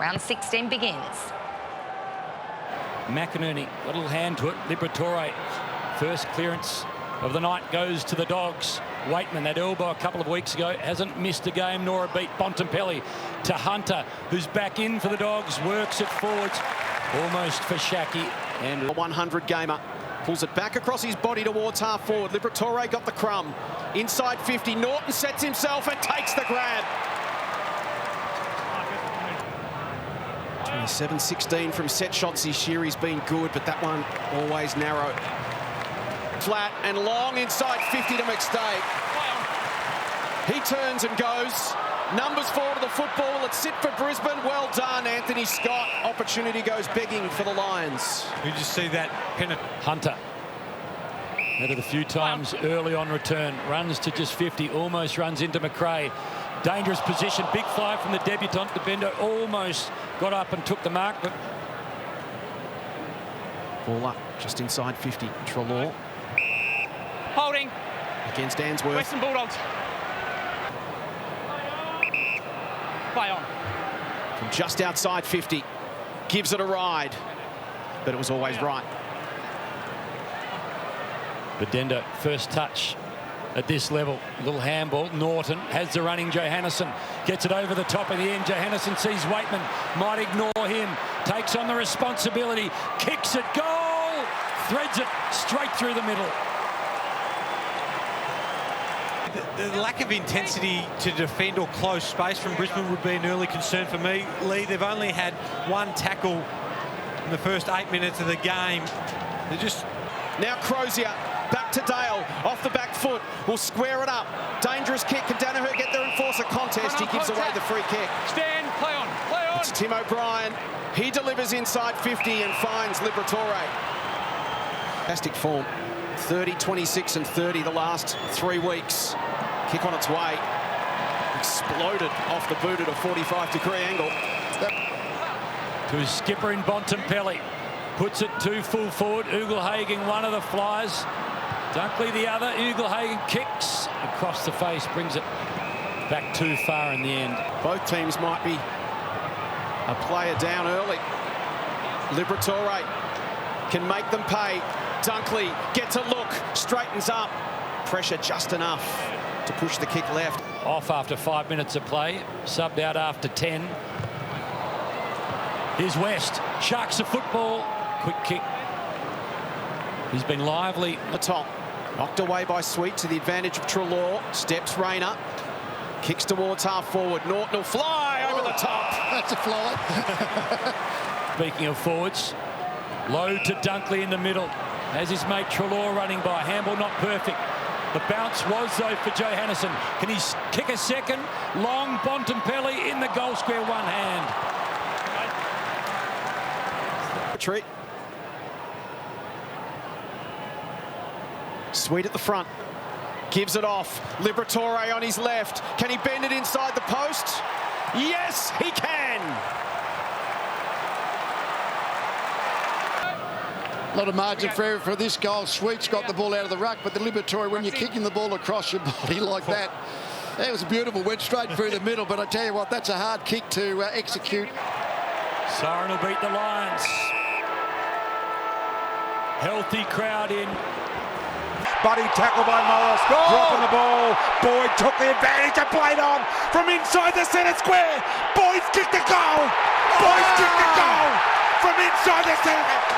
Round 16 begins. McInerney, a little hand to it. Liberatore, first clearance of the night goes to the Dogs. Waitman, that elbow a couple of weeks ago, hasn't missed a game nor a beat. Bontempelli to Hunter, who's back in for the Dogs, works it forwards, almost for Shaki. And a 100 gamer pulls it back across his body towards half forward. Liberatore got the crumb. Inside 50, Norton sets himself and takes the grab. 27-16 from set shots this year. He's been good, but that one always narrow. Flat and long inside 50 to McStay. He turns and goes. Numbers 4 to the football. It's sit for Brisbane. Well done, Anthony Scott. Opportunity goes begging for the Lions. You just see that pennant. Hunter. Met it a few times early on return. Runs to just 50. Almost runs into McRae. Dangerous position. Big fly from the debutant. The Bendo almost got up and took the mark, but ball up just inside 50. Treloar. Holding. Against Answorth. Western Bulldogs. Play on. From just outside 50. Gives it a ride. But it was always right. Bedendo, first touch at this level. Little handball. Norton has the running. Johannesson gets it over the top of the end. Johannesson sees Waitman. Might ignore him. Takes on the responsibility. Kicks it. Goal! Threads it straight through the middle. The lack of intensity to defend or close space from Brisbane would be an early concern for me. Lee, they've only had one tackle in the first 8 minutes of the game. They're just... Now Crozier, back to Dale, off the back foot, will square it up. Dangerous kick, can Danaher get there and force a contest? He gives away the free kick. Stand, play on, play on. It's Tim O'Brien. He delivers inside 50 and finds Liberatore. Fantastic form. 30, 26 and 30 the last 3 weeks. Kick on its way. Exploded off the boot at a 45-degree angle. To his skipper in Bontempelli. Puts it to full forward. Ugelhagen, one of the flyers. Dunkley, the other. Ugelhagen kicks across the face, brings it back too far in the end. Both teams might be a player down early. Liberatore can make them pay. Dunkley gets a look, straightens up. Pressure just enough to push the kick left. Off after 5 minutes of play. Subbed out after 10. Here's West. Sharks of football. Quick kick. He's been lively. The top. Knocked away by Sweet to the advantage of Treloar. Steps Rayner. Kicks towards half forward. Norton will fly over the top. That's a fly. Speaking of forwards, low to Dunkley in the middle. As his mate Treloar running by. Handball not perfect. The bounce was, though, for Johannesson. Can he kick a second? Long. Bontempelli in the goal square, one hand. Retreat. Sweet at the front. Gives it off. Liberatore on his left. Can he bend it inside the post? Yes, he can! A lot of margin for error for this goal. Sweet's got the ball out of the ruck, but the Liberatore, when you're kicking the ball across your body like that, that was beautiful. Went straight through the middle, but I tell you what, that's a hard kick to execute. Siren will beat the Lions. Healthy crowd in. Buddy tackled by Morris, dropping the ball. Boyd took the advantage and played on from inside the centre square. Boyd's kicked the goal. Boyd's kicked the goal from inside the centre.